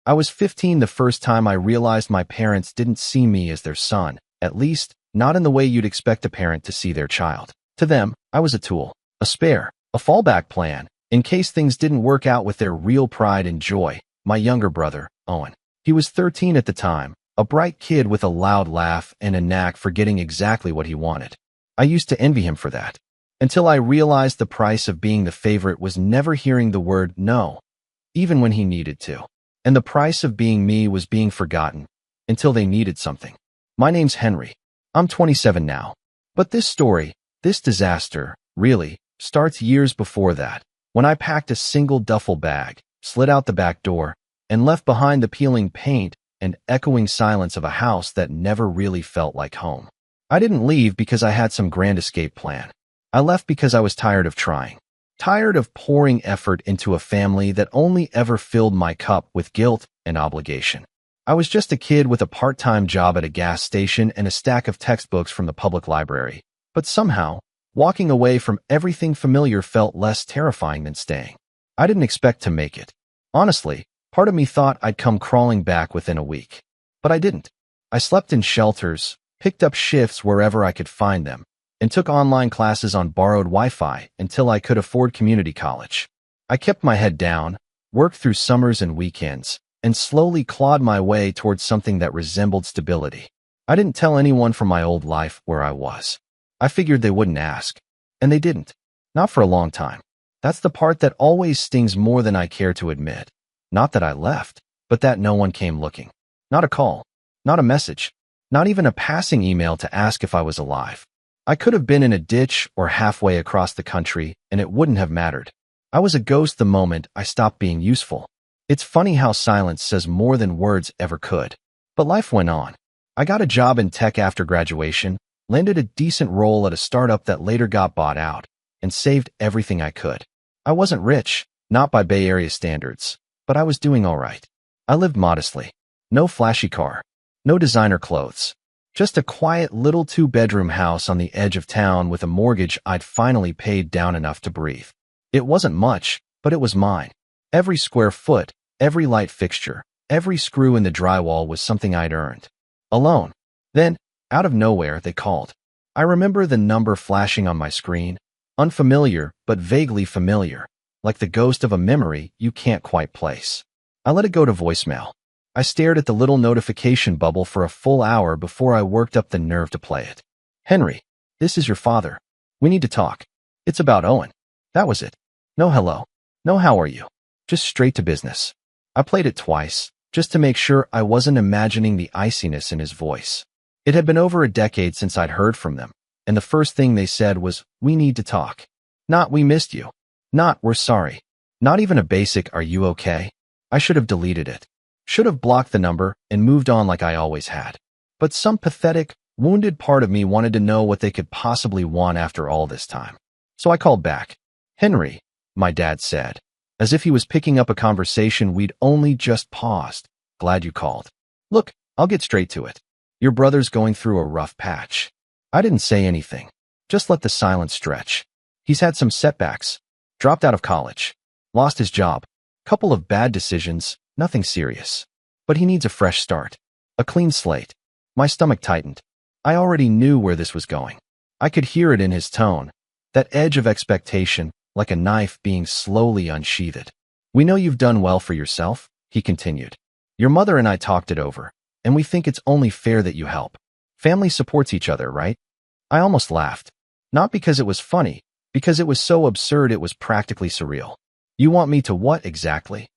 I was 15 the first time I realized my parents didn't see me as their son, at least, not in the way you'd expect a parent to see their child. To them, I was a tool, a spare, a fallback plan, in case things didn't work out with their real pride and joy. My younger brother, Owen. He was 13 at the time, a bright kid with a loud laugh and a knack for getting exactly what he wanted. I used to envy him for that. Until I realized the price of being the favorite was never hearing the word no, even when he needed to. And the price of being me was being forgotten, until they needed something. My name's Henry. I'm 27 now. But this story, this disaster, really, starts years before that, when I packed a single duffel bag, slid out the back door, and left behind the peeling paint and echoing silence of a house that never really felt like home. I didn't leave because I had some grand escape plan. I left because I was tired of trying. Tired of pouring effort into a family that only ever filled my cup with guilt and obligation. I was just a kid with a part-time job at a gas station and a stack of textbooks from the public library. But somehow, walking away from everything familiar felt less terrifying than staying. I didn't expect to make it. Honestly, part of me thought I'd come crawling back within a week. But I didn't. I slept in shelters, picked up shifts wherever I could find them, and took online classes on borrowed Wi-Fi until I could afford community college. I kept my head down, worked through summers and weekends, and slowly clawed my way towards something that resembled stability. I didn't tell anyone from my old life where I was. I figured they wouldn't ask. And they didn't. Not for a long time. That's the part that always stings more than I care to admit. Not that I left, but that no one came looking. Not a call. Not a message. Not even a passing email to ask if I was alive. I could have been in a ditch or halfway across the country, and it wouldn't have mattered. I was a ghost the moment I stopped being useful. It's funny how silence says more than words ever could. But life went on. I got a job in tech after graduation, landed a decent role at a startup that later got bought out, and saved everything I could. I wasn't rich, not by Bay Area standards, but I was doing all right. I lived modestly. No flashy car. No designer clothes. Just a quiet little two-bedroom house on the edge of town with a mortgage I'd finally paid down enough to breathe. It wasn't much, but it was mine. Every square foot, every light fixture, every screw in the drywall was something I'd earned. Alone. Then, out of nowhere, they called. I remember the number flashing on my screen. Unfamiliar, but vaguely familiar. Like the ghost of a memory you can't quite place. I let it go to voicemail. I stared at the little notification bubble for a full hour before I worked up the nerve to play it. Henry, this is your father. We need to talk. It's about Owen. That was it. No hello. No how are you. Just straight to business. I played it twice, just to make sure I wasn't imagining the iciness in his voice. It had been over a decade since I'd heard from them, and the first thing they said was, "We need to talk." Not, "We missed you." Not, "We're sorry." Not even a basic, "Are you okay?" I should have deleted it. Should have blocked the number and moved on like I always had. But some pathetic, wounded part of me wanted to know what they could possibly want after all this time. So I called back. "Henry," my dad said, as if he was picking up a conversation we'd only just paused. "Glad you called. Look, I'll get straight to it. Your brother's going through a rough patch." I didn't say anything. Just let the silence stretch. He's had some setbacks. Dropped out of college. Lost his job. Couple of bad decisions. Nothing serious. But he needs a fresh start. A clean slate. My stomach tightened. I already knew where this was going. I could hear it in his tone. That edge of expectation, like a knife being slowly unsheathed. "We know you've done well for yourself," he continued. "Your mother and I talked it over, and we think it's only fair that you help. Family supports each other, right?" I almost laughed. Not because it was funny, because it was so absurd it was practically surreal. "You want me to what exactly?"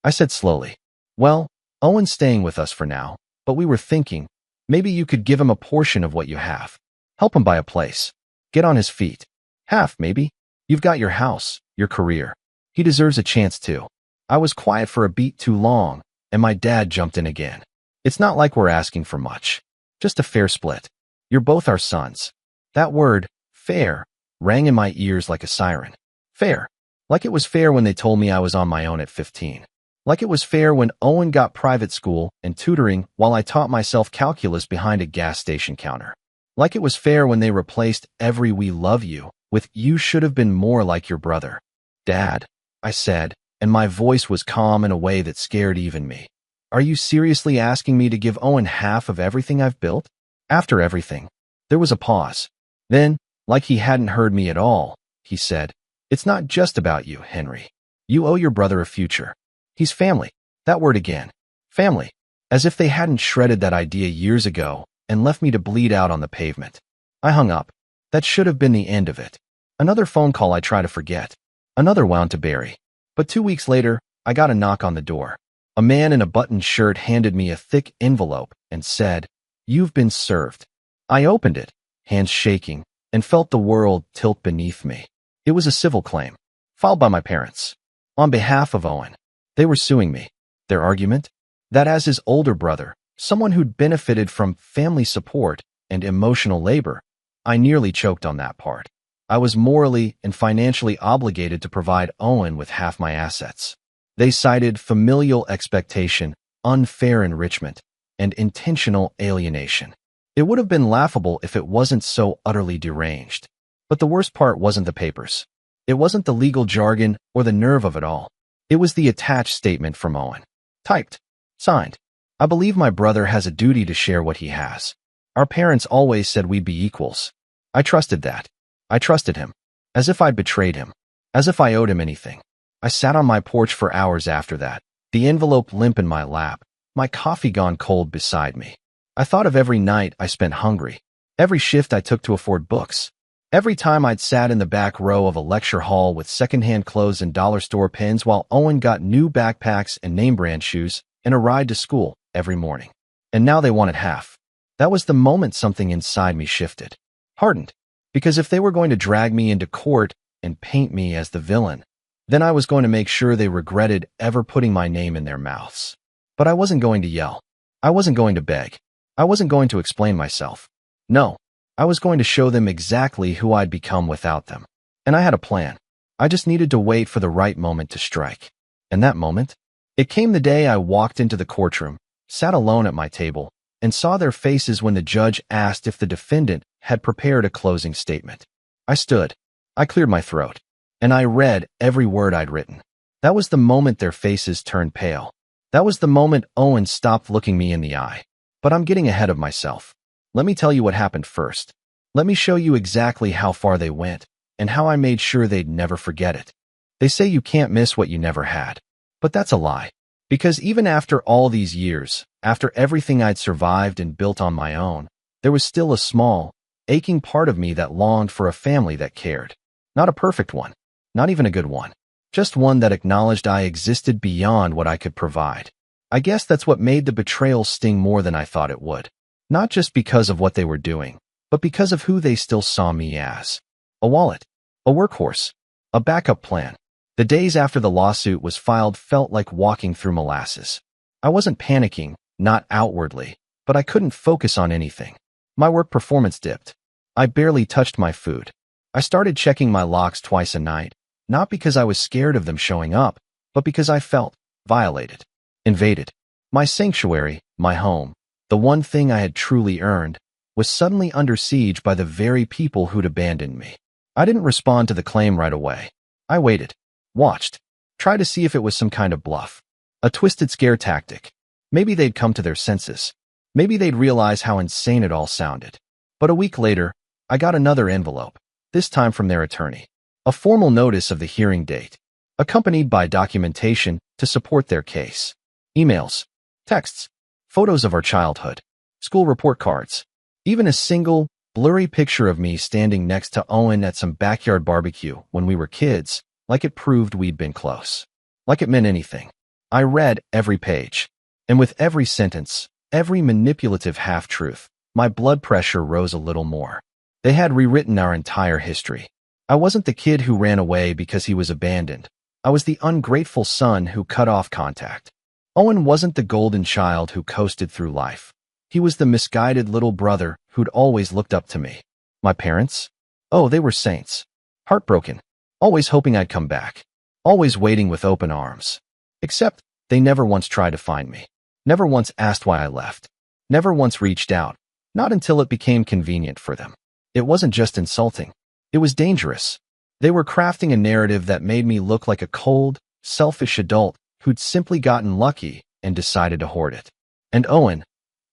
I said slowly. "Well, Owen's staying with us for now, but we were thinking, maybe you could give him a portion of what you have. Help him buy a place. Get on his feet. Half, maybe. You've got your house, your career. He deserves a chance too." I was quiet for a beat too long, and my dad jumped in again. "It's not like we're asking for much. Just a fair split. You're both our sons." That word, fair, rang in my ears like a siren. Fair. Like it was fair when they told me I was on my own at 15. Like it was fair when Owen got private school and tutoring while I taught myself calculus behind a gas station counter. Like it was fair when they replaced every "we love you" with "you should have been more like your brother." "Dad," I said, and my voice was calm in a way that scared even me. Are you seriously asking me to give Owen half of everything I've built? After everything. There was a pause. Then, like he hadn't heard me at all, he said, "It's not just about you, Henry. You owe your brother a future. He's family." That word again. Family. As if they hadn't shredded that idea years ago and left me to bleed out on the pavement. I hung up. That should have been the end of it. Another phone call I try to forget. Another wound to bury. But 2 weeks later, I got a knock on the door. A man in a buttoned shirt handed me a thick envelope and said, "You've been served." I opened it, hands shaking, and felt the world tilt beneath me. It was a civil claim, filed by my parents. On behalf of Owen. They were suing me. Their argument? That as his older brother, someone who'd benefited from family support and emotional labor, I nearly choked on that part. I was morally and financially obligated to provide Owen with half my assets. They cited familial expectation, unfair enrichment, and intentional alienation. It would have been laughable if it wasn't so utterly deranged. But the worst part wasn't the papers. It wasn't the legal jargon or the nerve of it all. It was the attached statement from Owen. Typed. Signed. "I believe my brother has a duty to share what he has. Our parents always said we'd be equals." I trusted that. I trusted him. As if I'd betrayed him. As if I owed him anything. I sat on my porch for hours after that, the envelope limp in my lap, my coffee gone cold beside me. I thought of every night I spent hungry, every shift I took to afford books, every time I'd sat in the back row of a lecture hall with secondhand clothes and dollar store pens while Owen got new backpacks and name-brand shoes and a ride to school every morning. And now they wanted half. That was the moment something inside me shifted. Hardened. Because if they were going to drag me into court and paint me as the villain, then I was going to make sure they regretted ever putting my name in their mouths. But I wasn't going to yell. I wasn't going to beg. I wasn't going to explain myself. No, I was going to show them exactly who I'd become without them. And I had a plan. I just needed to wait for the right moment to strike. And that moment? It came the day I walked into the courtroom, sat alone at my table, and saw their faces when the judge asked if the defendant had prepared a closing statement. I stood. I cleared my throat. And I read every word I'd written. That was the moment their faces turned pale. That was the moment Owen stopped looking me in the eye. But I'm getting ahead of myself. Let me tell you what happened first. Let me show you exactly how far they went, and how I made sure they'd never forget it. They say you can't miss what you never had. But that's a lie. Because even after all these years, after everything I'd survived and built on my own, there was still a small, aching part of me that longed for a family that cared. Not a perfect one. Not even a good one. Just one that acknowledged I existed beyond what I could provide. I guess that's what made the betrayal sting more than I thought it would. Not just because of what they were doing, but because of who they still saw me as. A wallet. A workhorse. A backup plan. The days after the lawsuit was filed felt like walking through molasses. I wasn't panicking, not outwardly, but I couldn't focus on anything. My work performance dipped. I barely touched my food. I started checking my locks twice a night. Not because I was scared of them showing up, but because I felt violated, invaded. My sanctuary, my home, the one thing I had truly earned, was suddenly under siege by the very people who'd abandoned me. I didn't respond to the claim right away. I waited, watched, tried to see if it was some kind of bluff, a twisted scare tactic. Maybe they'd come to their senses. Maybe they'd realize how insane it all sounded. But a week later, I got another envelope, this time from their attorney. A formal notice of the hearing date, accompanied by documentation to support their case. Emails, texts, photos of our childhood, school report cards, even a single, blurry picture of me standing next to Owen at some backyard barbecue when we were kids, like it proved we'd been close. Like it meant anything. I read every page. And with every sentence, every manipulative half-truth, my blood pressure rose a little more. They had rewritten our entire history. I wasn't the kid who ran away because he was abandoned. I was the ungrateful son who cut off contact. Owen wasn't the golden child who coasted through life. He was the misguided little brother who'd always looked up to me. My parents? Oh, they were saints. Heartbroken. Always hoping I'd come back. Always waiting with open arms. Except, they never once tried to find me. Never once asked why I left. Never once reached out. Not until it became convenient for them. It wasn't just insulting. It was dangerous. They were crafting a narrative that made me look like a cold, selfish adult who'd simply gotten lucky and decided to hoard it. And Owen,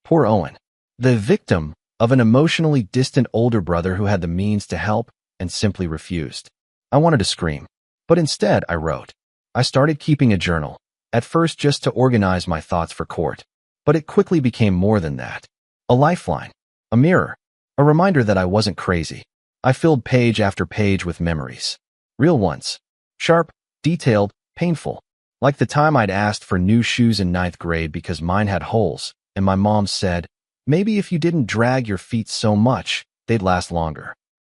poor Owen, the victim of an emotionally distant older brother who had the means to help and simply refused. I wanted to scream, but instead I wrote. I started keeping a journal, at first just to organize my thoughts for court, but it quickly became more than that. A lifeline, a mirror, a reminder that I wasn't crazy. I filled page after page with memories. Real ones. Sharp, detailed, painful. Like the time I'd asked for new shoes in ninth grade because mine had holes, and my mom said, maybe if you didn't drag your feet so much, they'd last longer.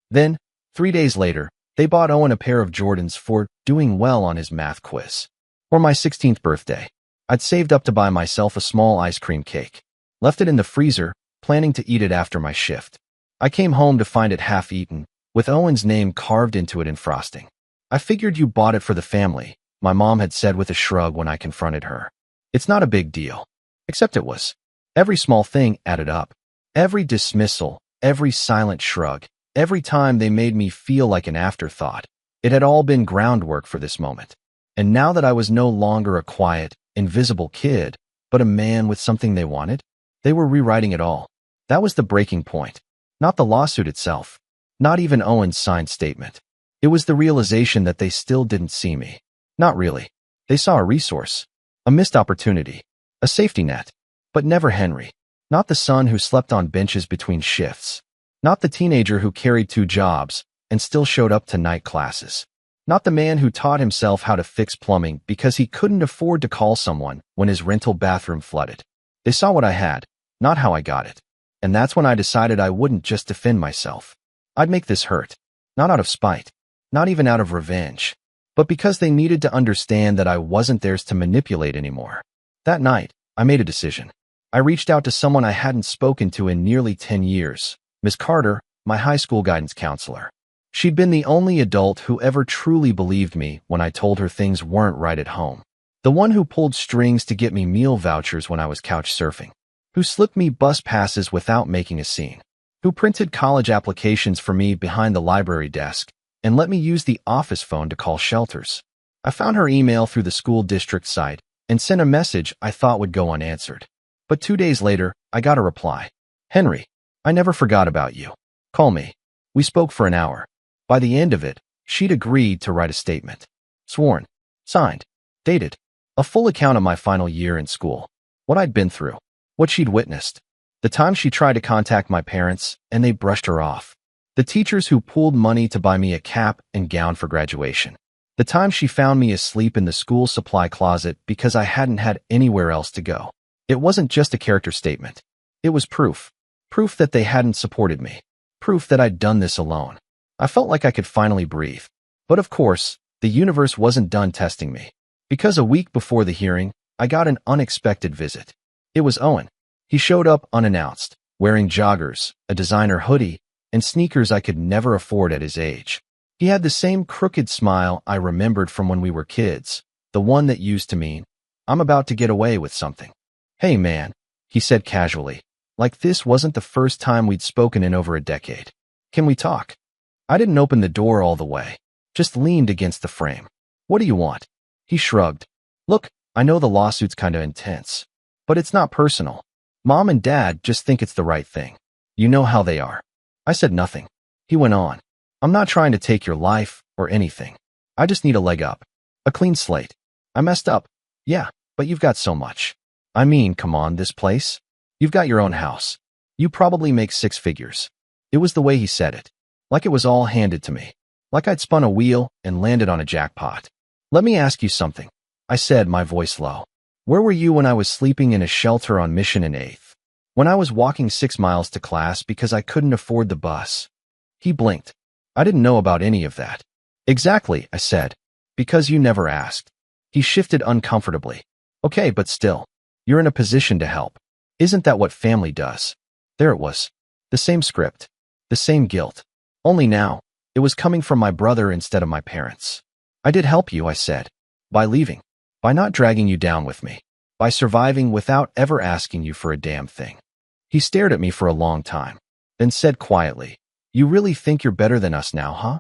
Then, 3 days later, they bought Owen a pair of Jordans for doing well on his math quiz. For my 16th birthday, I'd saved up to buy myself a small ice cream cake. Left it in the freezer, planning to eat it after my shift. I came home to find it half-eaten, with Owen's name carved into it in frosting. I figured you bought it for the family, my mom had said with a shrug when I confronted her. It's not a big deal. Except it was. Every small thing added up. Every dismissal, every silent shrug, every time they made me feel like an afterthought. It had all been groundwork for this moment. And now that I was no longer a quiet, invisible kid, but a man with something they wanted, they were rewriting it all. That was the breaking point. Not the lawsuit itself. Not even Owen's signed statement. It was the realization that they still didn't see me. Not really. They saw a resource. A missed opportunity. A safety net. But never Henry. Not the son who slept on benches between shifts. Not the teenager who carried 2 jobs and still showed up to night classes. Not the man who taught himself how to fix plumbing because he couldn't afford to call someone when his rental bathroom flooded. They saw what I had, not how I got it. And that's when I decided I wouldn't just defend myself. I'd make this hurt. Not out of spite. Not even out of revenge. But because they needed to understand that I wasn't theirs to manipulate anymore. That night, I made a decision. I reached out to someone I hadn't spoken to in nearly 10 years, Miss Carter, my high school guidance counselor. She'd been the only adult who ever truly believed me when I told her things weren't right at home. The one who pulled strings to get me meal vouchers when I was couch surfing. Who slipped me bus passes without making a scene. Who printed college applications for me behind the library desk and let me use the office phone to call shelters. I found her email through the school district site and sent a message I thought would go unanswered. But 2 days later, I got a reply. Henry, I never forgot about you. Call me. We spoke for an hour. By the end of it, she'd agreed to write a statement. Sworn. Signed. Dated. A full account of my final year in school. What I'd been through. What she'd witnessed. The time she tried to contact my parents, and they brushed her off. The teachers who pooled money to buy me a cap and gown for graduation. The time she found me asleep in the school supply closet because I hadn't had anywhere else to go. It wasn't just a character statement. It was proof. Proof that they hadn't supported me. Proof that I'd done this alone. I felt like I could finally breathe. But of course, the universe wasn't done testing me. Because a week before the hearing, I got an unexpected visit. It was Owen. He showed up unannounced, wearing joggers, a designer hoodie, and sneakers I could never afford at his age. He had the same crooked smile I remembered from when we were kids, the one that used to mean, I'm about to get away with something. Hey man, he said casually, like this wasn't the first time we'd spoken in over a decade. Can we talk? I didn't open the door all the way, just leaned against the frame. What do you want? He shrugged. Look, I know the lawsuit's kinda intense, but it's not personal. Mom and Dad just think it's the right thing. You know how they are. I said nothing. He went on. I'm not trying to take your life or anything. I just need a leg up. A clean slate. I messed up. Yeah, but you've got so much. I mean, come on, this place. You've got your own house. You probably make 6 figures. It was the way he said it. Like it was all handed to me. Like I'd spun a wheel and landed on a jackpot. Let me ask you something, I said, my voice low. Where were you when I was sleeping in a shelter on Mission and 8th? When I was walking 6 miles to class because I couldn't afford the bus? He blinked. I didn't know about any of that. Exactly, I said. Because you never asked. He shifted uncomfortably. Okay, but still. You're in a position to help. Isn't that what family does? There it was. The same script. The same guilt. Only now, it was coming from my brother instead of my parents. I did help you, I said. By leaving. By not dragging you down with me. By surviving without ever asking you for a damn thing. He stared at me for a long time, then said quietly, You really think you're better than us now, huh?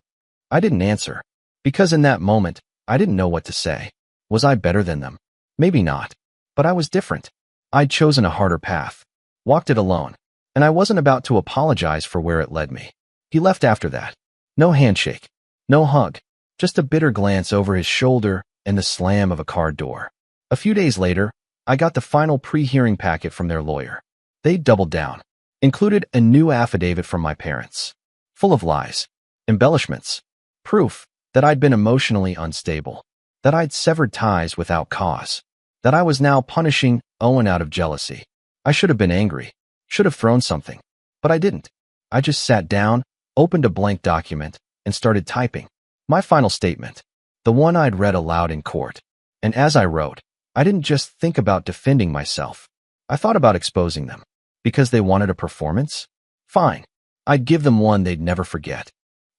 I didn't answer. Because in that moment, I didn't know what to say. Was I better than them? Maybe not. But I was different. I'd chosen a harder path, walked it alone, and I wasn't about to apologize for where it led me. He left after that. No handshake, no hug, just a bitter glance over his shoulder and the slam of a car door. A few days later, I got the final pre-hearing packet from their lawyer. They doubled down, included a new affidavit from my parents, full of lies, embellishments, proof that I'd been emotionally unstable, that I'd severed ties without cause, that I was now punishing Owen out of jealousy. I should have been angry, should have thrown something, but I didn't. I just sat down, opened a blank document, and started typing. My final statement, the one I'd read aloud in court. And as I wrote, I didn't just think about defending myself. I thought about exposing them. Because they wanted a performance? Fine. I'd give them one they'd never forget.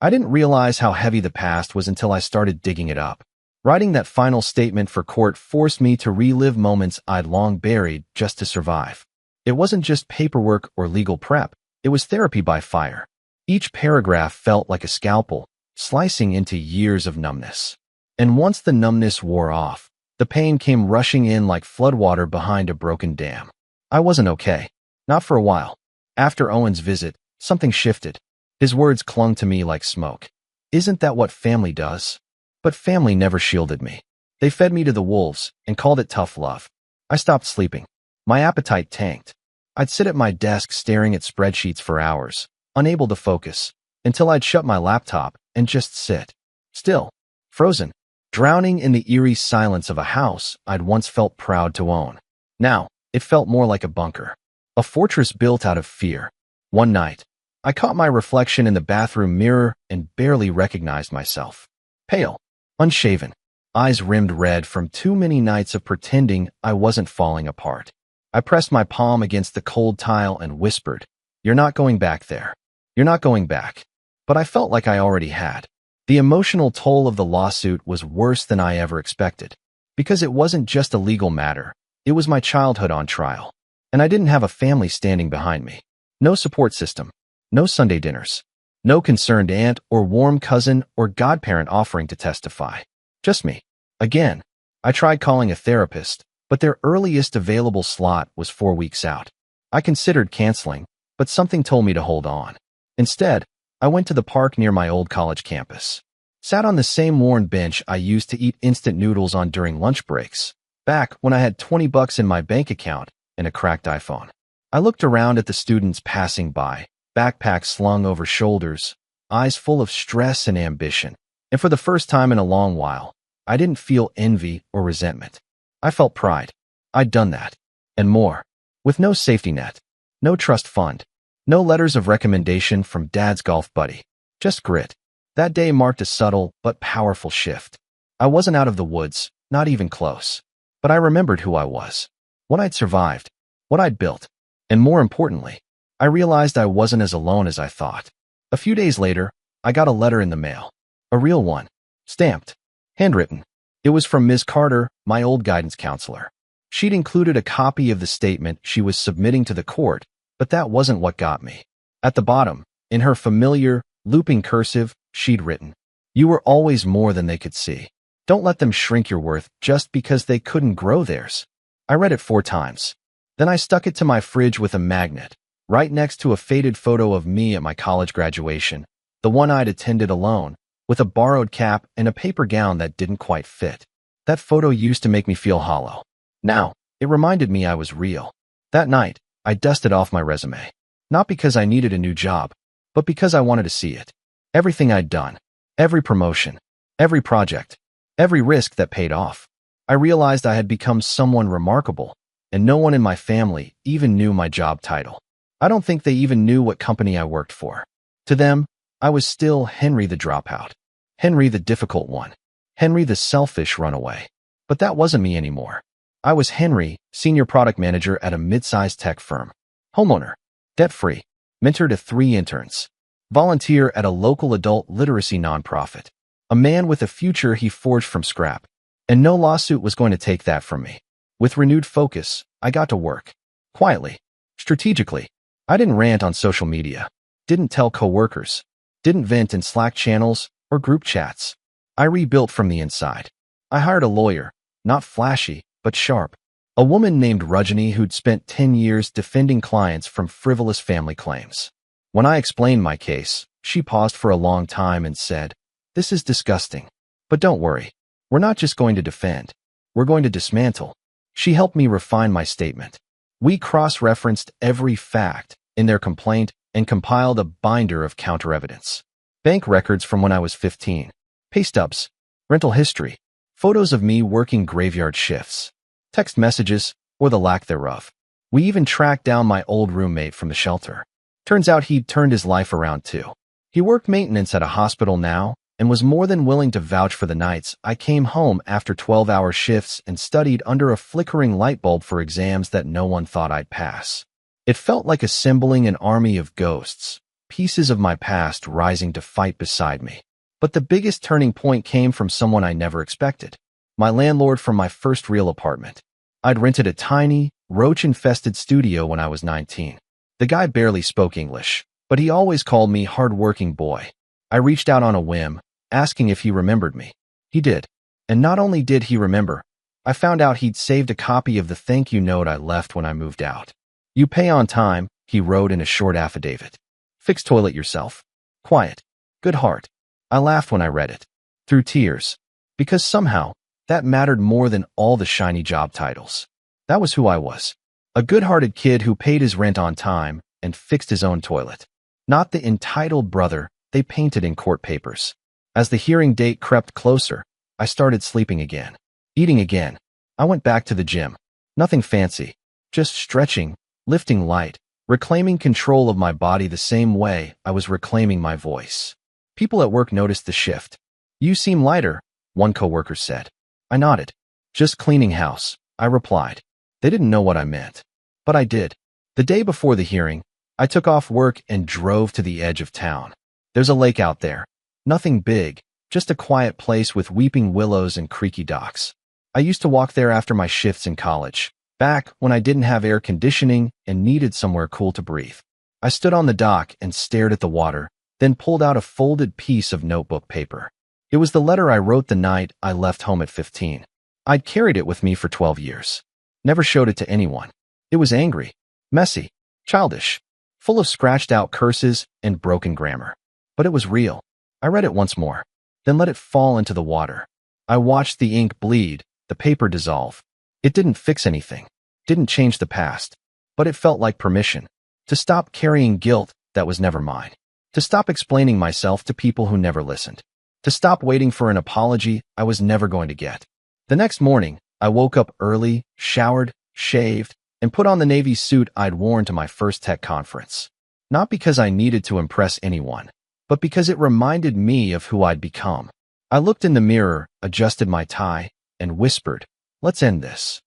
I didn't realize how heavy the past was until I started digging it up. Writing that final statement for court forced me to relive moments I'd long buried just to survive. It wasn't just paperwork or legal prep. It was therapy by fire. Each paragraph felt like a scalpel, slicing into years of numbness. And once the numbness wore off, the pain came rushing in like floodwater behind a broken dam. I wasn't okay. Not for a while. After Owen's visit, something shifted. His words clung to me like smoke. Isn't that what family does? But family never shielded me. They fed me to the wolves and called it tough love. I stopped sleeping. My appetite tanked. I'd sit at my desk staring at spreadsheets for hours, unable to focus, until I'd shut my laptop and just sit. Still, frozen, drowning in the eerie silence of a house I'd once felt proud to own. Now, it felt more like a bunker. A fortress built out of fear. One night, I caught my reflection in the bathroom mirror and barely recognized myself. Pale, unshaven, eyes rimmed red from too many nights of pretending I wasn't falling apart. I pressed my palm against the cold tile and whispered, "You're not going back there. You're not going back." But I felt like I already had. The emotional toll of the lawsuit was worse than I ever expected. Because it wasn't just a legal matter, it was my childhood on trial. And I didn't have a family standing behind me. No support system. No Sunday dinners. No concerned aunt or warm cousin or godparent offering to testify. Just me. Again, I tried calling a therapist, but their earliest available slot was 4 weeks out. I considered canceling, but something told me to hold on. Instead, I went to the park near my old college campus. Sat on the same worn bench I used to eat instant noodles on during lunch breaks, back when I had $20 in my bank account and a cracked iPhone. I looked around at the students passing by, backpacks slung over shoulders, eyes full of stress and ambition. And for the first time in a long while, I didn't feel envy or resentment. I felt pride. I'd done that. And more. With no safety net. No trust fund. No letters of recommendation from Dad's golf buddy. Just grit. That day marked a subtle but powerful shift. I wasn't out of the woods, not even close. But I remembered who I was. What I'd survived. What I'd built. And more importantly, I realized I wasn't as alone as I thought. A few days later, I got a letter in the mail. A real one. Stamped. Handwritten. It was from Ms. Carter, my old guidance counselor. She'd included a copy of the statement she was submitting to the court, but that wasn't what got me. At the bottom, in her familiar, looping cursive, she'd written, "You were always more than they could see. Don't let them shrink your worth just because they couldn't grow theirs." I read it 4 times. Then I stuck it to my fridge with a magnet, right next to a faded photo of me at my college graduation, the one I'd attended alone, with a borrowed cap and a paper gown that didn't quite fit. That photo used to make me feel hollow. Now, it reminded me I was real. That night, I dusted off my resume. Not because I needed a new job, but because I wanted to see it. Everything I'd done, every promotion, every project, every risk that paid off. I realized I had become someone remarkable, and no one in my family even knew my job title. I don't think they even knew what company I worked for. To them, I was still Henry the dropout. Henry the difficult one. Henry the selfish runaway. But that wasn't me anymore. I was Henry, senior product manager at a mid-sized tech firm. Homeowner. Debt-free. Mentor to 3 interns. Volunteer at a local adult literacy nonprofit. A man with a future he forged from scrap. And no lawsuit was going to take that from me. With renewed focus, I got to work. Quietly. Strategically. I didn't rant on social media. Didn't tell coworkers. Didn't vent in Slack channels or group chats. I rebuilt from the inside. I hired a lawyer. Not flashy, but sharp. A woman named Rajani who'd spent 10 years defending clients from frivolous family claims. When I explained my case, she paused for a long time and said, "This is disgusting. But don't worry. We're not just going to defend. We're going to dismantle." She helped me refine my statement. We cross-referenced every fact in their complaint and compiled a binder of counter-evidence. Bank records from when I was 15, pay stubs, rental history, photos of me working graveyard shifts, text messages, or the lack thereof. We even tracked down my old roommate from the shelter. Turns out he'd turned his life around too. He worked maintenance at a hospital now and was more than willing to vouch for the nights I came home after 12-hour shifts and studied under a flickering light bulb for exams that no one thought I'd pass. It felt like assembling an army of ghosts, pieces of my past rising to fight beside me. But the biggest turning point came from someone I never expected. My landlord from my first real apartment. I'd rented a tiny, roach-infested studio when I was 19. The guy barely spoke English, but he always called me hard-working boy. I reached out on a whim, asking if he remembered me. He did. And not only did he remember, I found out he'd saved a copy of the thank you note I left when I moved out. "You pay on time," he wrote in a short affidavit. "Fix toilet yourself. Quiet. Good heart." I laughed when I read it, through tears, because somehow that mattered more than all the shiny job titles. That was who I was. A good-hearted kid who paid his rent on time and fixed his own toilet. Not the entitled brother they painted in court papers. As the hearing date crept closer, I started sleeping again, eating again. I went back to the gym. Nothing fancy, just stretching, lifting light, reclaiming control of my body the same way I was reclaiming my voice. People at work noticed the shift. "You seem lighter," one coworker said. I nodded. "Just cleaning house," I replied. They didn't know what I meant, but I did. The day before the hearing, I took off work and drove to the edge of town. There's a lake out there. Nothing big, just a quiet place with weeping willows and creaky docks. I used to walk there after my shifts in college, back when I didn't have air conditioning and needed somewhere cool to breathe. I stood on the dock and stared at the water, then pulled out a folded piece of notebook paper. It was the letter I wrote the night I left home at 15. I'd carried it with me for 12 years. Never showed it to anyone. It was angry, messy, childish, full of scratched-out curses and broken grammar. But it was real. I read it once more, then let it fall into the water. I watched the ink bleed, the paper dissolve. It didn't fix anything, didn't change the past, but it felt like permission to stop carrying guilt that was never mine, to stop explaining myself to people who never listened, to stop waiting for an apology I was never going to get. The next morning, I woke up early, showered, shaved, and put on the Navy suit I'd worn to my first tech conference. Not because I needed to impress anyone, but because it reminded me of who I'd become. I looked in the mirror, adjusted my tie, and whispered, "Let's end this."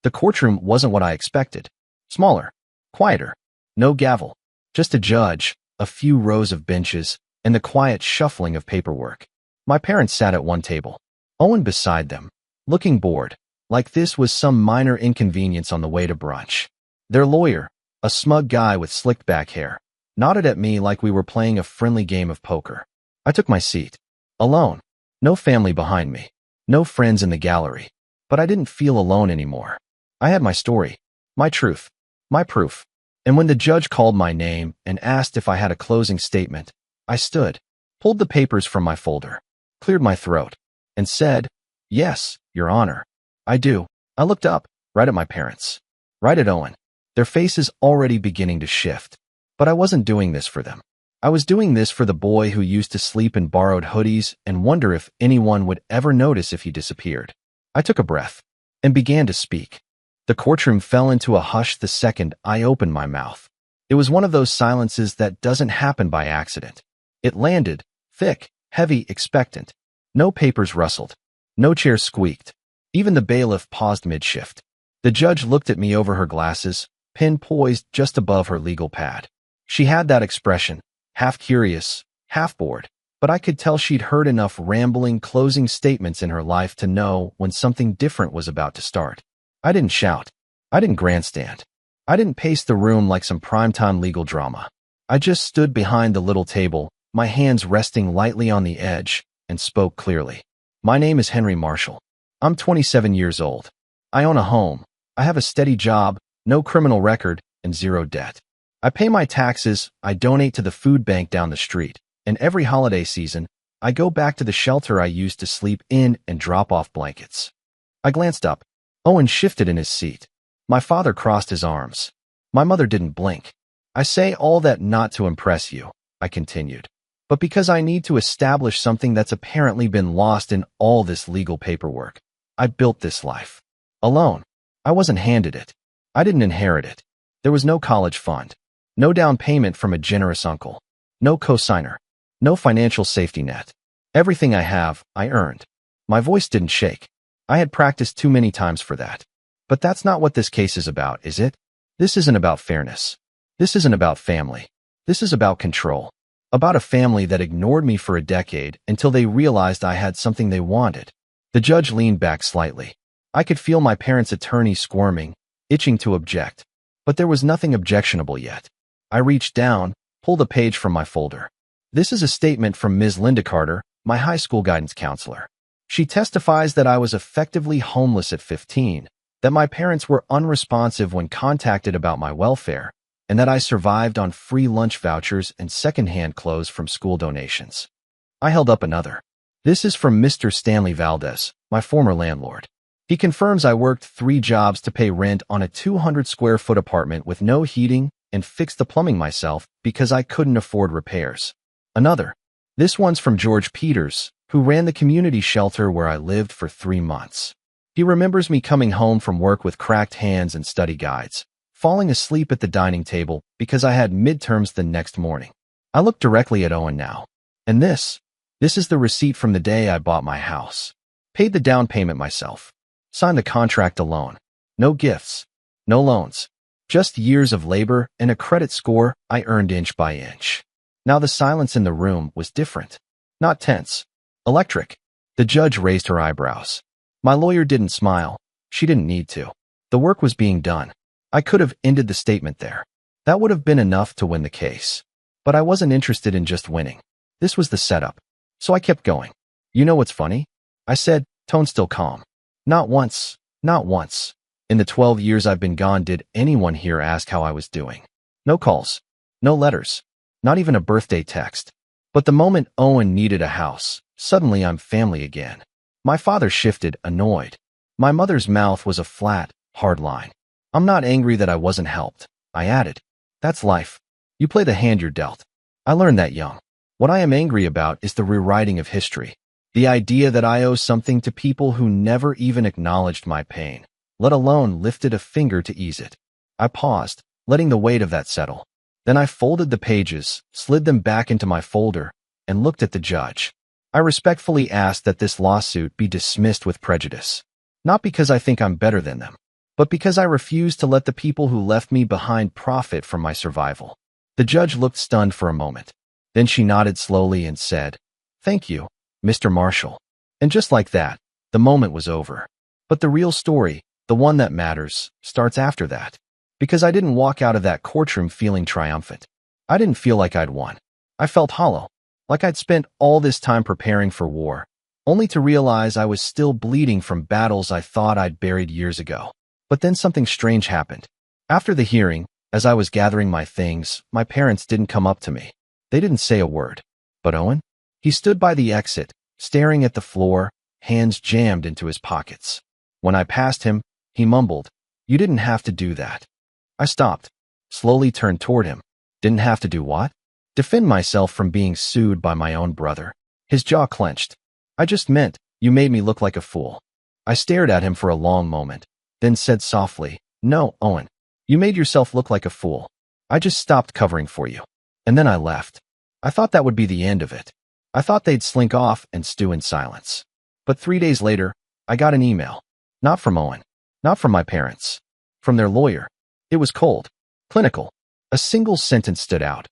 The courtroom wasn't what I expected. Smaller, quieter, no gavel, just a judge, a few rows of benches, and the quiet shuffling of paperwork. My parents sat at one table, Owen beside them, looking bored, like this was some minor inconvenience on the way to brunch. Their lawyer, a smug guy with slicked back hair, nodded at me like we were playing a friendly game of poker. I took my seat, alone, no family behind me, no friends in the gallery, but I didn't feel alone anymore. I had my story, my truth, my proof. And when the judge called my name and asked if I had a closing statement, I stood, pulled the papers from my folder, cleared my throat, and said, "Yes, Your Honor, I do." I looked up, right at my parents, right at Owen, their faces already beginning to shift. But I wasn't doing this for them. I was doing this for the boy who used to sleep in borrowed hoodies and wonder if anyone would ever notice if he disappeared. I took a breath and began to speak. The courtroom fell into a hush the second I opened my mouth. It was one of those silences that doesn't happen by accident. It landed, thick, heavy, expectant. No papers rustled. No chair squeaked. Even the bailiff paused mid-shift. The judge looked at me over her glasses, pen poised just above her legal pad. She had that expression, half curious, half bored, but I could tell she'd heard enough rambling closing statements in her life to know when something different was about to start. I didn't shout. I didn't grandstand. I didn't pace the room like some primetime legal drama. I just stood behind the little table, my hands resting lightly on the edge, and spoke clearly. "My name is Henry Marshall. I'm 27 years old. I own a home. I have a steady job, no criminal record, and zero debt. I pay my taxes, I donate to the food bank down the street, and every holiday season, I go back to the shelter I used to sleep in and drop off blankets. I glanced up. Owen shifted in his seat. My father crossed his arms. My mother didn't blink. I say all that not to impress you, I continued, but because I need to establish something that's apparently been lost in all this legal paperwork. I built this life. Alone. I wasn't handed it. I didn't inherit it. There was no college fund. No down payment from a generous uncle. No cosigner. No financial safety net. Everything I have, I earned. My voice didn't shake. I had practiced too many times for that. But that's not what this case is about, is it? This isn't about fairness. This isn't about family. This is about control. About a family that ignored me for a decade until they realized I had something they wanted. The judge leaned back slightly. I could feel my parents' attorney squirming, itching to object. But there was nothing objectionable yet. I reached down, pulled a page from my folder. This is a statement from Ms. Linda Carter, my high school guidance counselor. She testifies that I was effectively homeless at 15, that my parents were unresponsive when contacted about my welfare, and that I survived on free lunch vouchers and secondhand clothes from school donations. I held up another. This is from Mr. Stanley Valdez, my former landlord. He confirms I worked 3 jobs to pay rent on a 200-square-foot apartment with no heating and fixed the plumbing myself because I couldn't afford repairs. Another. This one's from George Peters, who ran the community shelter where I lived for 3 months. He remembers me coming home from work with cracked hands and study guides, falling asleep at the dining table because I had midterms the next morning. I looked directly at Owen now. And this is the receipt from the day I bought my house. Paid the down payment myself. Signed the contract alone. No gifts. No loans. Just years of labor and a credit score I earned inch by inch. Now the silence in the room was different. Not tense. Electric. The judge raised her eyebrows. My lawyer didn't smile. She didn't need to. The work was being done. I could have ended the statement there. That would have been enough to win the case. But I wasn't interested in just winning. This was the setup. So I kept going. You know what's funny? I said, tone still calm. Not once. Not once. In the 12 years I've been gone, did anyone here ask how I was doing? No calls. No letters. Not even a birthday text. But the moment Owen needed a house, suddenly I'm family again. My father shifted, annoyed. My mother's mouth was a flat, hard line. I'm not angry that I wasn't helped. I added. That's life. You play the hand you're dealt. I learned that young. What I am angry about is the rewriting of history. The idea that I owe something to people who never even acknowledged my pain, let alone lifted a finger to ease it. I paused, letting the weight of that settle. Then I folded the pages, slid them back into my folder, and looked at the judge. I respectfully asked that this lawsuit be dismissed with prejudice. Not because I think I'm better than them, but because I refuse to let the people who left me behind profit from my survival. The judge looked stunned for a moment. Then she nodded slowly and said, "Thank you, Mr. Marshall." And just like that, the moment was over. But the real story, the one that matters, starts after that. Because I didn't walk out of that courtroom feeling triumphant. I didn't feel like I'd won. I felt hollow, like I'd spent all this time preparing for war, only to realize I was still bleeding from battles I thought I'd buried years ago. But then something strange happened. After the hearing, as I was gathering my things, my parents didn't come up to me. They didn't say a word. But Owen? He stood by the exit, staring at the floor, hands jammed into his pockets. When I passed him, he mumbled, "You didn't have to do that." I stopped, slowly turned toward him. Didn't have to do what? Defend myself from being sued by my own brother. His jaw clenched. I just meant, you made me look like a fool. I stared at him for a long moment, then said softly, "No, Owen. You made yourself look like a fool. I just stopped covering for you. And then I left. I thought that would be the end of it. I thought they'd slink off and stew in silence. But 3 days later, I got an email. Not from Owen. Not from my parents. From their lawyer. It was cold. Clinical. A single sentence stood out.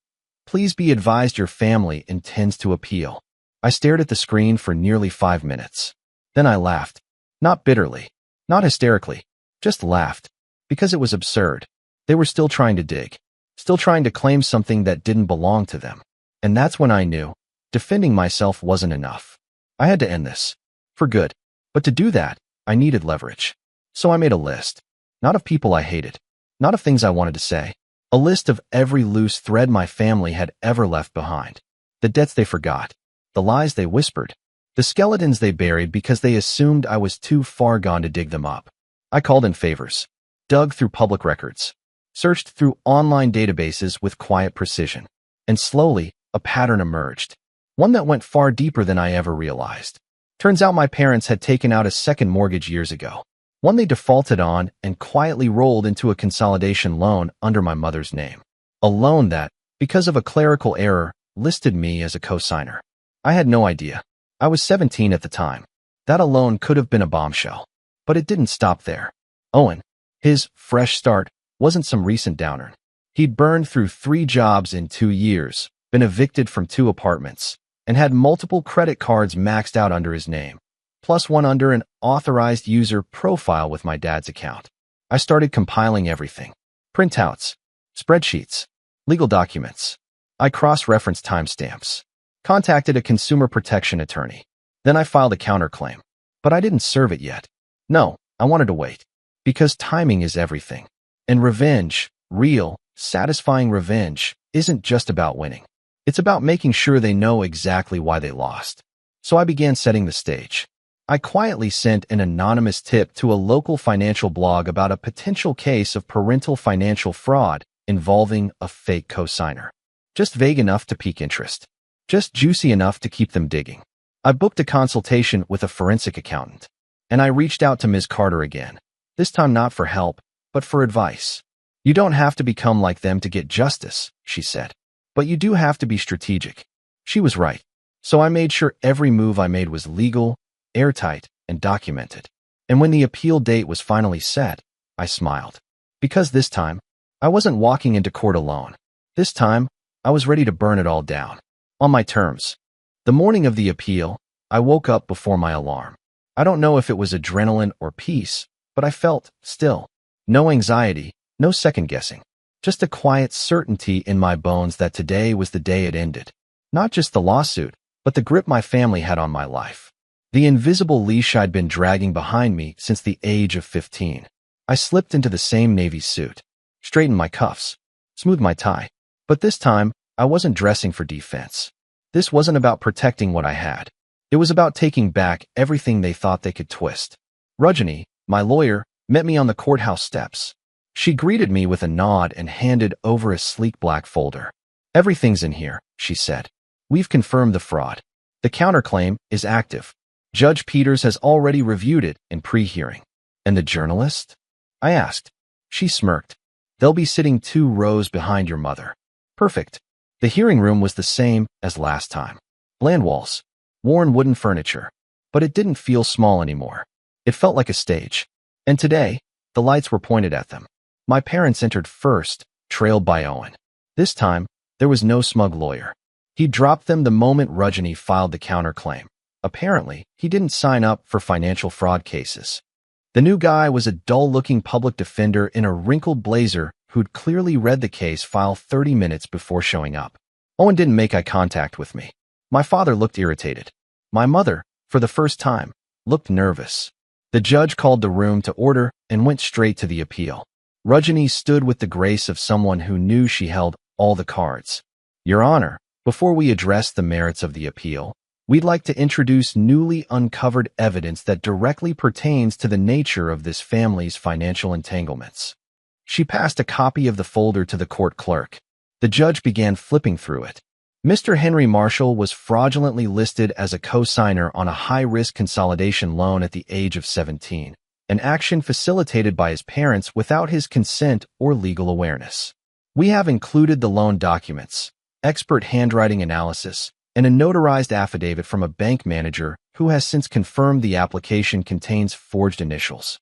"Please be advised your family intends to appeal." I stared at the screen for nearly 5 minutes. Then I laughed. Not bitterly. Not hysterically. Just laughed. Because it was absurd. They were still trying to dig. Still trying to claim something that didn't belong to them. And that's when I knew. Defending myself wasn't enough. I had to end this. For good. But to do that, I needed leverage. So I made a list. Not of people I hated. Not of things I wanted to say. A list of every loose thread my family had ever left behind. The debts they forgot. The lies they whispered. The skeletons they buried because they assumed I was too far gone to dig them up. I called in favors. Dug through public records. Searched through online databases with quiet precision. And slowly, a pattern emerged. One that went far deeper than I ever realized. Turns out my parents had taken out a second mortgage years ago. One they defaulted on and quietly rolled into a consolidation loan under my mother's name. A loan that, because of a clerical error, listed me as a co-signer. I had no idea. I was 17 at the time. That alone could have been a bombshell. But it didn't stop there. Owen, his fresh start, wasn't some recent downer. He'd burned through 3 jobs in 2 years, been evicted from 2 apartments, and had multiple credit cards maxed out under his name, plus one under an authorized user profile with my dad's account. I started compiling everything. Printouts, spreadsheets, legal documents. I cross-referenced timestamps. Contacted a consumer protection attorney. Then I filed a counterclaim. But I didn't serve it yet. No, I wanted to wait. Because timing is everything. And revenge, real, satisfying revenge, isn't just about winning. It's about making sure they know exactly why they lost. So I began setting the stage. I quietly sent an anonymous tip to a local financial blog about a potential case of parental financial fraud involving a fake co-signer. Just vague enough to pique interest. Just juicy enough to keep them digging. I booked a consultation with a forensic accountant. And I reached out to Ms. Carter again. This time not for help, but for advice. You don't have to become like them to get justice, she said. But you do have to be strategic. She was right. So I made sure every move I made was legal, airtight, and documented. And when the appeal date was finally set, I smiled. Because this time, I wasn't walking into court alone. This time, I was ready to burn it all down. On my terms. The morning of the appeal, I woke up before my alarm. I don't know if it was adrenaline or peace, but I felt, still, no anxiety, no second guessing. Just a quiet certainty in my bones that today was the day it ended. Not just the lawsuit, but the grip my family had on my life. The invisible leash I'd been dragging behind me since the age of 15. I slipped into the same Navy suit, straightened my cuffs, smoothed my tie. But this time, I wasn't dressing for defense. This wasn't about protecting what I had. It was about taking back everything they thought they could twist. Rajani, my lawyer, met me on the courthouse steps. She greeted me with a nod and handed over a sleek black folder. Everything's in here, she said. We've confirmed the fraud. The counterclaim is active. Judge Peters has already reviewed it in pre-hearing. And the journalist? I asked. She smirked. They'll be sitting 2 rows behind your mother. Perfect. The hearing room was the same as last time. Bland walls, worn wooden furniture. But it didn't feel small anymore. It felt like a stage. And today, the lights were pointed at them. My parents entered first, trailed by Owen. This time, there was no smug lawyer. He dropped them the moment Rajani filed the counterclaim. Apparently, he didn't sign up for financial fraud cases. The new guy was a dull-looking public defender in a wrinkled blazer who'd clearly read the case file 30 minutes before showing up. Owen didn't make eye contact with me. My father looked irritated. My mother, for the first time, looked nervous. The judge called the room to order and went straight to the appeal. Rajani stood with the grace of someone who knew she held all the cards. Your Honor, before we address the merits of the appeal, we'd like to introduce newly uncovered evidence that directly pertains to the nature of this family's financial entanglements. She passed a copy of the folder to the court clerk. The judge began flipping through it. Mr. Henry Marshall was fraudulently listed as a co-signer on a high-risk consolidation loan at the age of 17, an action facilitated by his parents without his consent or legal awareness. We have included the loan documents, expert handwriting analysis, and a notarized affidavit from a bank manager who has since confirmed the application contains forged initials.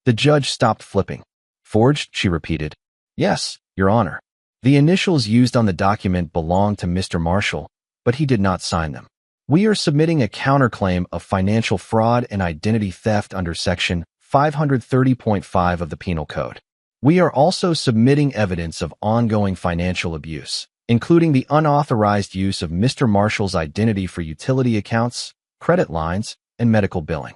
The judge stopped flipping. Forged, she repeated. Yes, Your Honor. The initials used on the document belonged to Mr. Marshall, but he did not sign them. We are submitting a counterclaim of financial fraud and identity theft under Section 530.5 of the Penal Code. We are also submitting evidence of ongoing financial abuse, including the unauthorized use of Mr. Marshall's identity for utility accounts, credit lines, and medical billing.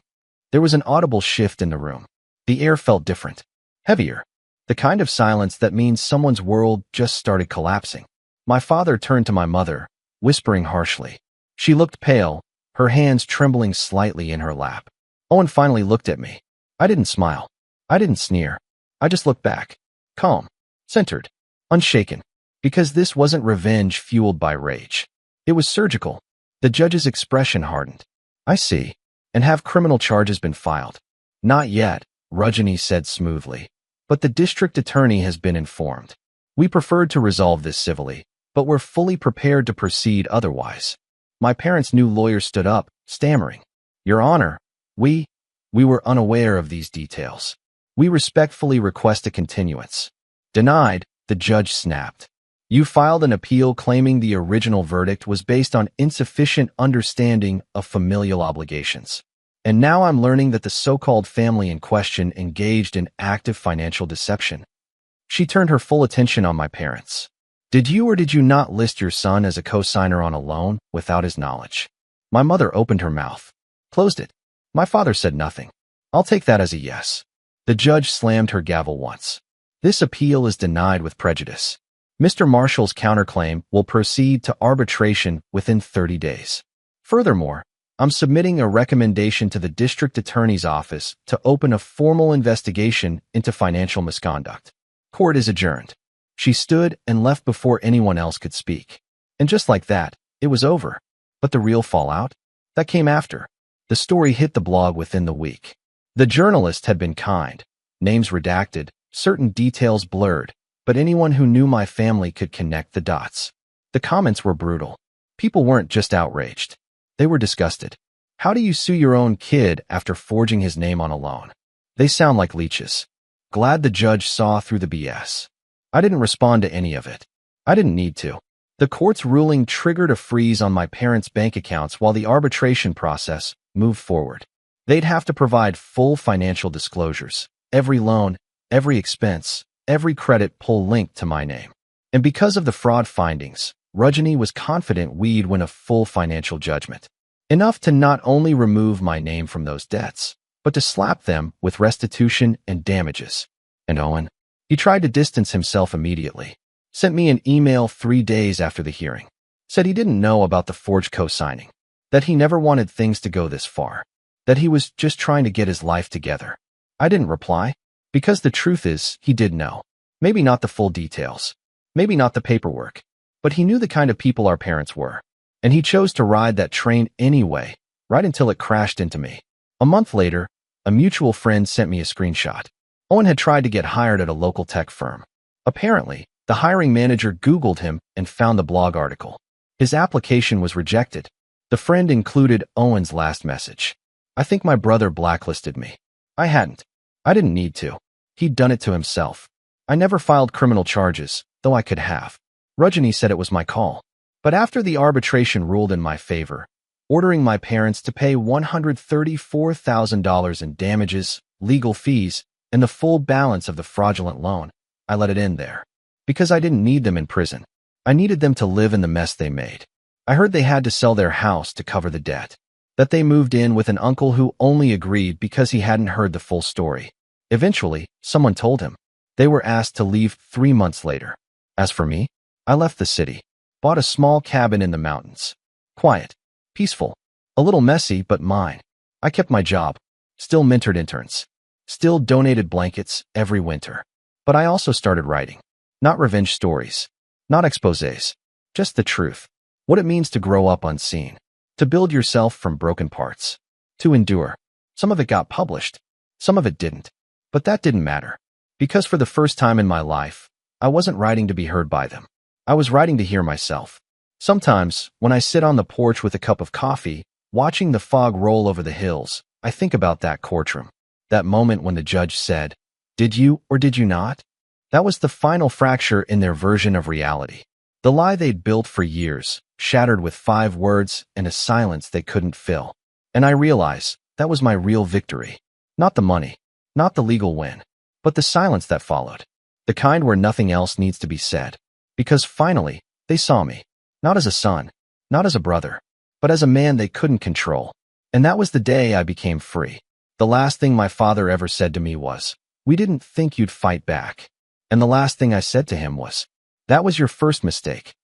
There was an audible shift in the room. The air felt different. Heavier. The kind of silence that means someone's world just started collapsing. My father turned to my mother, whispering harshly. She looked pale, her hands trembling slightly in her lap. Owen finally looked at me. I didn't smile. I didn't sneer. I just looked back. Calm. Centered. Unshaken. Because this wasn't revenge fueled by rage. It was surgical. The judge's expression hardened. I see. And have criminal charges been filed? Not yet, Rajani said smoothly. But the district attorney has been informed. We preferred to resolve this civilly, but we're fully prepared to proceed otherwise. My parents' new lawyer stood up, stammering. Your Honor, we were unaware of these details. We respectfully request a continuance. Denied, the judge snapped. You filed an appeal claiming the original verdict was based on insufficient understanding of familial obligations. And now I'm learning that the so-called family in question engaged in active financial deception. She turned her full attention on my parents. Did you or did you not list your son as a co-signer on a loan without his knowledge? My mother opened her mouth, closed it. My father said nothing. I'll take that as a yes. The judge slammed her gavel once. This appeal is denied with prejudice. Mr. Marshall's counterclaim will proceed to arbitration within 30 days. Furthermore, I'm submitting a recommendation to the district attorney's office to open a formal investigation into financial misconduct. Court is adjourned. She stood and left before anyone else could speak. And just like that, it was over. But the real fallout? That came after. The story hit the blog within the week. The journalist had been kind. Names redacted, certain details blurred, but anyone who knew my family could connect the dots. The comments were brutal. People weren't just outraged. They were disgusted. How do you sue your own kid after forging his name on a loan? They sound like leeches. Glad the judge saw through the BS. I didn't respond to any of it. I didn't need to. The court's ruling triggered a freeze on my parents' bank accounts while the arbitration process moved forward. They'd have to provide full financial disclosures. Every loan, every expense, every credit pull linked to my name. And because of the fraud findings, Rajani was confident we'd win a full financial judgment. Enough to not only remove my name from those debts, but to slap them with restitution and damages. And Owen? He tried to distance himself immediately. Sent me an email 3 days after the hearing. Said he didn't know about the forged co-signing. That he never wanted things to go this far. That he was just trying to get his life together. I didn't reply. Because the truth is, he did know. Maybe not the full details. Maybe not the paperwork. But he knew the kind of people our parents were. And he chose to ride that train anyway, right until it crashed into me. A month later, a mutual friend sent me a screenshot. Owen had tried to get hired at a local tech firm. Apparently, the hiring manager Googled him and found the blog article. His application was rejected. The friend included Owen's last message. I think my brother blacklisted me. I hadn't. I didn't need to. He'd done it to himself. I never filed criminal charges, though I could have. Rajani said it was my call. But after the arbitration ruled in my favor, ordering my parents to pay $134,000 in damages, legal fees, and the full balance of the fraudulent loan, I let it end there. Because I didn't need them in prison. I needed them to live in the mess they made. I heard they had to sell their house to cover the debt. That they moved in with an uncle who only agreed because he hadn't heard the full story. Eventually, someone told him. They were asked to leave 3 months later. As for me, I left the city. Bought a small cabin in the mountains. Quiet. Peaceful. A little messy, but mine. I kept my job. Still mentored interns. Still donated blankets every winter. But I also started writing. Not revenge stories. Not exposés. Just the truth. What it means to grow up unseen. To build yourself from broken parts. To endure. Some of it got published. Some of it didn't. But that didn't matter. Because for the first time in my life, I wasn't writing to be heard by them. I was writing to hear myself. Sometimes, when I sit on the porch with a cup of coffee, watching the fog roll over the hills, I think about that courtroom. That moment when the judge said, "Did you or did you not?" That was the final fracture in their version of reality. The lie they'd built for years, shattered with 5 words and a silence they couldn't fill. And I realize that was my real victory. Not the money, not the legal win, but the silence that followed. The kind where nothing else needs to be said. Because finally, they saw me. Not as a son, not as a brother, but as a man they couldn't control. And that was the day I became free. The last thing my father ever said to me was, We didn't think you'd fight back. And the last thing I said to him was, that was your first mistake.